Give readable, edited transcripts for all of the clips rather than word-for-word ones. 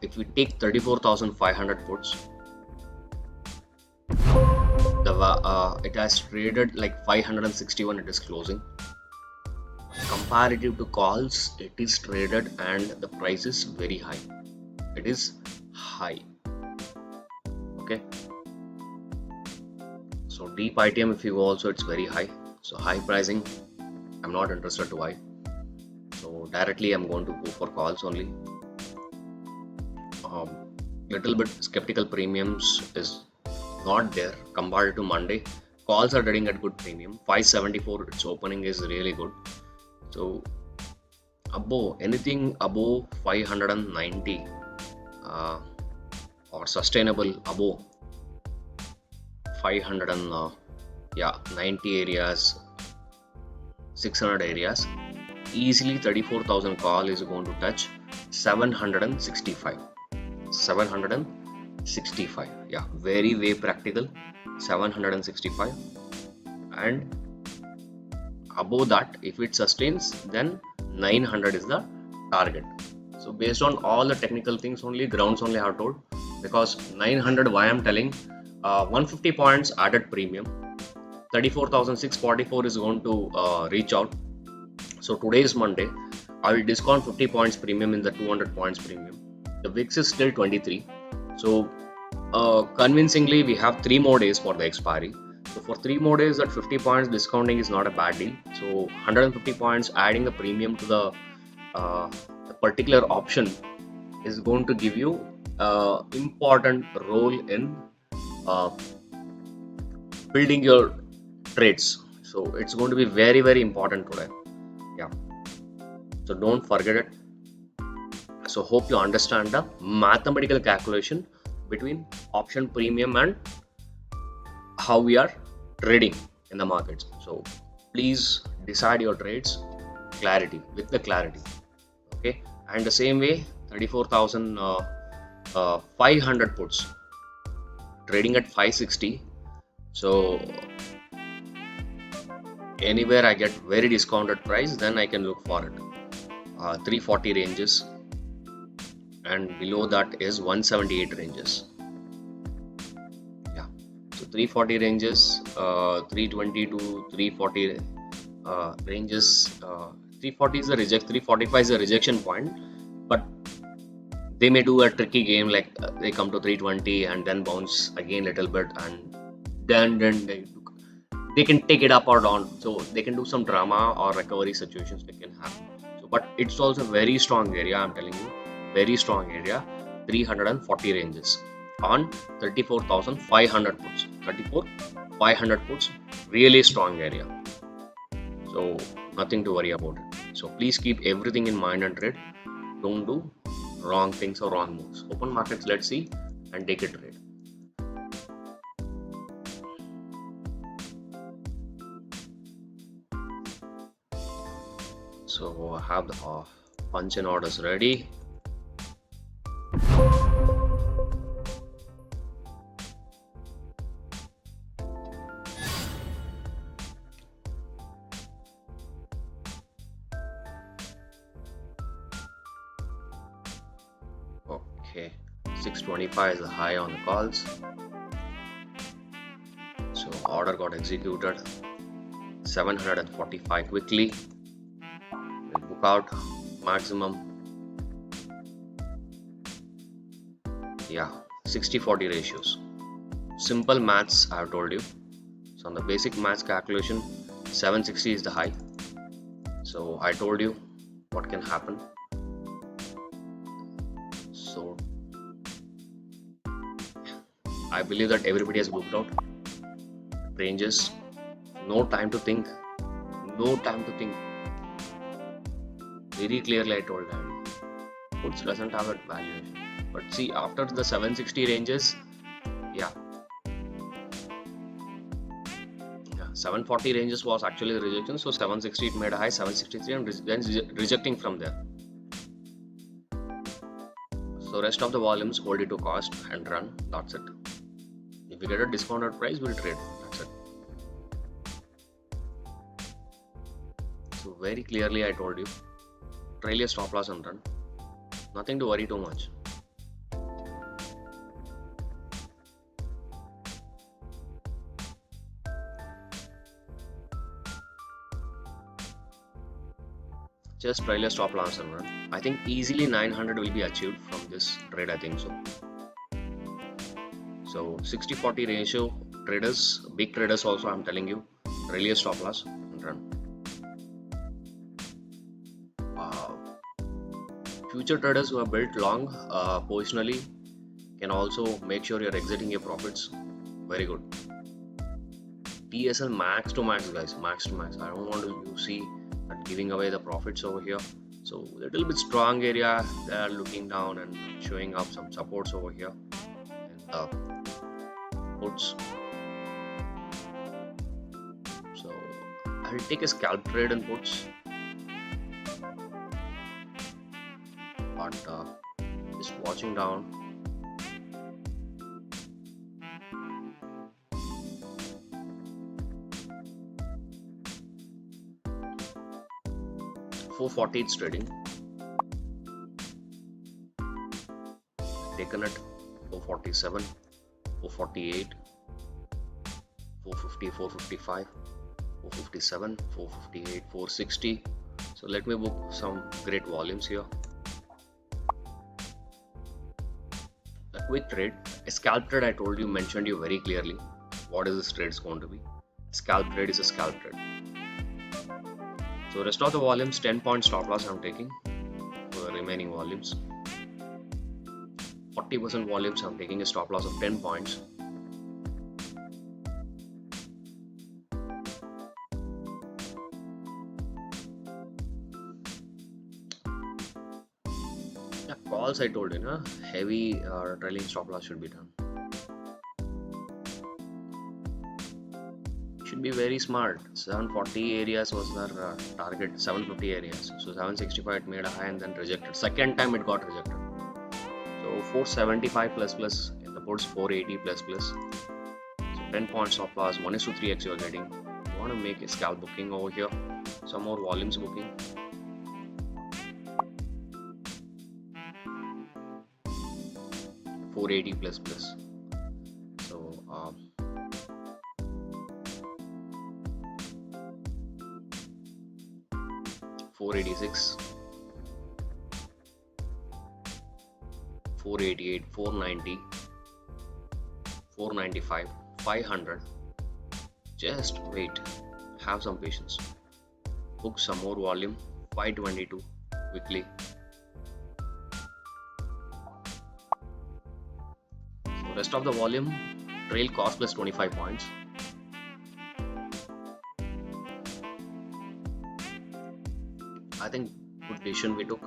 if we take 34,500 puts, it has traded like 561. It is closing. Comparative to calls, it is traded and the price is very high. It is high. Okay. So deep ITM, if you go also, it's very high. So high pricing, I'm not interested to buy. So directly I'm going to go for calls only. Little bit skeptical premiums is not there compared to Monday. Calls are trading at good premium. 574, its opening is really good. So above anything above 590 or sustainable above 590 areas, 600 areas, easily 34,000 call is going to touch 765. 765, yeah, very practical. 765, and above that, if it sustains, then 900 is the target. So based on all the technical things only, grounds only I have told, because 900, why I'm telling, 150 points added premium, 34,644 is going to reach out. So today is Monday, I will discount 50 points premium in the 200 points premium. The VIX is still 23. So convincingly, we have 3 more days for the expiry. So for 3 more days, that 50 points discounting is not a bad deal. So 150 points adding the premium to the particular option is going to give you important role in building your trades. So it's going to be very important today. Yeah. So don't forget it. So hope you understand the mathematical calculation between option premium and how we are trading in the markets. So please decide your trades with the clarity. Okay, and the same way 34,500 puts trading at 560. So anywhere I get very discounted price, then I can look for it. 340 ranges, and below that is 178 ranges. Yeah, so 340 ranges, 320 to 340 ranges. 340 is the reject, 345 is the rejection point, but they may do a tricky game, like they come to 320 and then bounce again little bit, and then they can take it up or down. So they can do some drama or recovery situations that can happen. So but it's also very strong area, I'm telling you, very strong area. 340 ranges on 34,500 puts. 34,500 puts, really strong area. So nothing to worry about it. So please keep everything in mind and trade. Don't do wrong things or wrong moves. Open markets, let's see, and take a trade. So I have the punch and orders ready. Okay, 625 is the high on the calls. So order got executed. 745 quickly. We'll book out maximum. Yeah, 60-40 ratios. Simple maths I have told you. So on the basic maths calculation, 760 is the high. So I told you what can happen. So I believe that everybody has booked out ranges. No time to think. No time to think. Very clearly I told that puts doesn't have a valuation. But see, after the 760 ranges, yeah, 740 ranges was actually the rejection. So 760 it made a high, 763, and then rejecting from there. So rest of the volumes, hold it to cost and run. That's it. If we get a discounted price, we'll trade. That's it. So very clearly I told you, trail your stop loss and run. Nothing to worry too much. Just trailer stop loss and run. I think easily 900 will be achieved from this trade, I think so. So 60-40 ratio traders, big traders also, I'm telling you, trailer stop loss and run. Future traders who are built long positionally can also make sure you're exiting your profits. Very good. TSL max to max, guys, max to max. I don't want to see that giving away the profits over here. So little bit strong area, they are looking down and showing up some supports over here in the puts. So I'll take a scalp trade in puts, but just watching down. $440 it's trading. Taken it 447, 448, 450, 455, 457, 458, 460. So let me book some great volumes here. A quick trade, a scalp trade. I told you, mentioned you very clearly what is this trade is going to be. Scalp trade is a scalp trade. So rest of the volumes, 10-point stop loss I'm taking for the remaining volumes. 40% volumes I'm taking a stop loss of 10 points. Yeah, calls I told you, na, heavy trailing stop loss should be done. Should be very smart. 740 areas was their target, 750 areas. So 765 it made a high and then rejected. Second time it got rejected. So 475 plus plus in the puts, 480 plus plus. So 10 points stop loss, 1:3x you are getting. You want to make a scalp booking over here. Some more volumes booking. $480 plus plus. So 486, 488, 490, 495, 500. Just wait, have some patience. Book some more volume, 522 quickly. So rest of the volume, trail cost plus 25 points. I think good decision we took.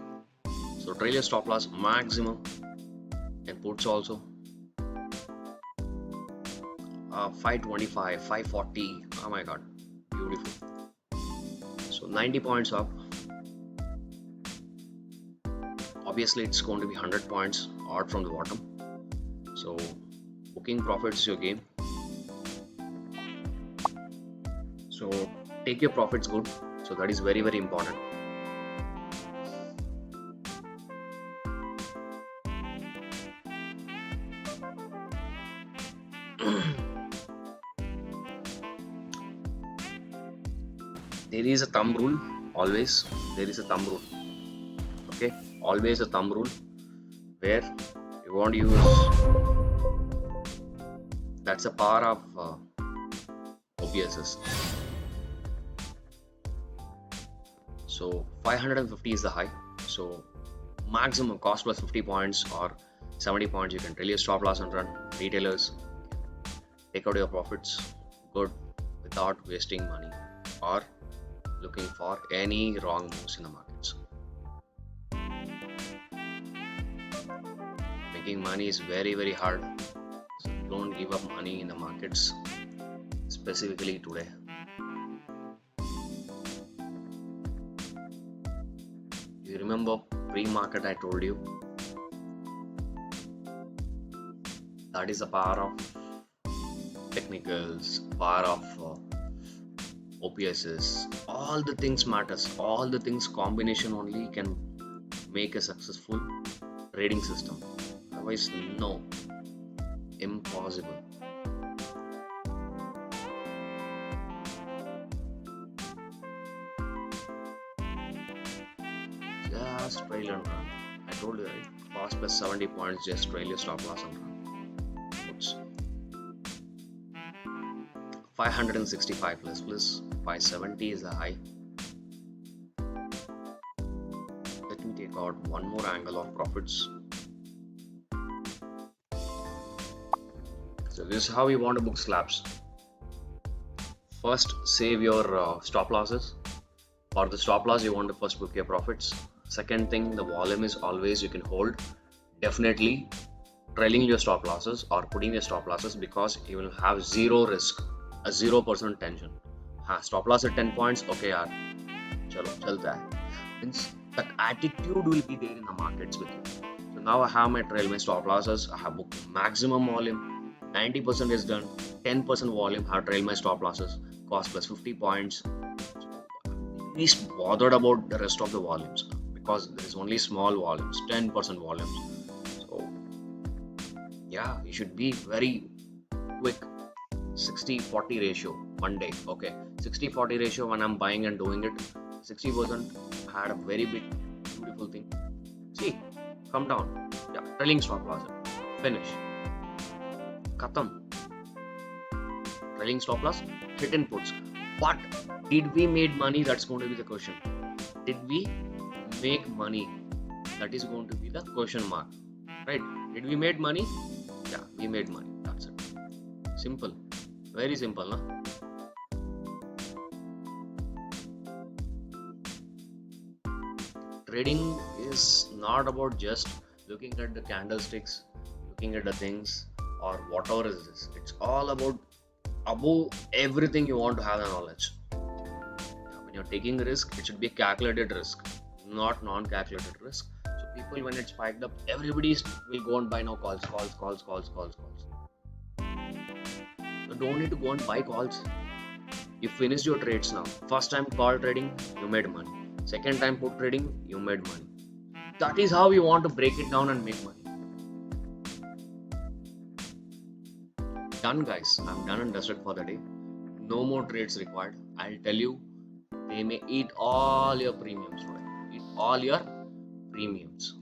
So trailer stop loss maximum and puts also 525, 540. Oh my god, beautiful. So 90 points up. Obviously it's going to be 100 points odd from the bottom. So booking profits is your game. So take your profits good. So that is very very important. There is a thumb rule, always there is a thumb rule, okay, always a thumb rule where you want to use, that's a power of OPSs. So 550 is the high, so maximum cost plus 50 points or 70 points you can trail your stop loss and run. Retailers take out your profits good without wasting money or looking for any wrong moves in the markets. Making money is very very hard, so don't give up money in the markets, specifically today. You remember pre-market I told you, that is the power of technicals, power of OPSs, all the things matters, all the things combination only can make a successful trading system. Otherwise, no, impossible. just trail and run. I told you, right? Cost plus 70 points, just trail your stop loss and run. Oops. 565 plus 570 is the high. Let me take out one more angle of profits. So this is how you want to book slabs. First, save your stop losses. For the stop loss, you want to first book your profits. Second thing, the volume is always you can hold. Definitely trailing your stop losses or putting your stop losses, because you will have zero risk, a 0% tension. Stop loss at 10 points, okay yaar, chalo, chalta hai. Means that attitude will be there in the markets with you. So now I have my trail, my stop losses, I have booked maximum volume, 90% is done, 10% volume, I have trailed my stop losses, cost plus 50 points. Least bothered about the rest of the volumes, because there is only small volumes, 10% volumes. So yeah, you should be very quick. 60-40 ratio one day. Okay, 60-40 ratio when I'm buying and doing it, 60% had a very big beautiful thing. See, come down. Yeah, trailing stop loss. Finish. Khatam. Trailing stop loss, hit inputs. But did we made money? That's going to be the question. Did we make money? That is going to be the question mark, right? Did we made money? Yeah, we made money. That's it. Simple, very simple, no? Trading is not about just looking at the candlesticks, looking at the things, or whatever is this. It's all about above everything you want to have the knowledge. When you're taking risk, it should be a calculated risk, not non-calculated risk. So people, when it's spiked up, everybody will go and buy now calls. You don't need to go and buy calls. You finished your trades now. First time call trading, you made money. Second time put trading, you made money. That is how you want to break it down and make money. Done, guys. I'm done and dusted for the day. No more trades required. I'll tell you, they may eat all your premiums today. Eat all your premiums.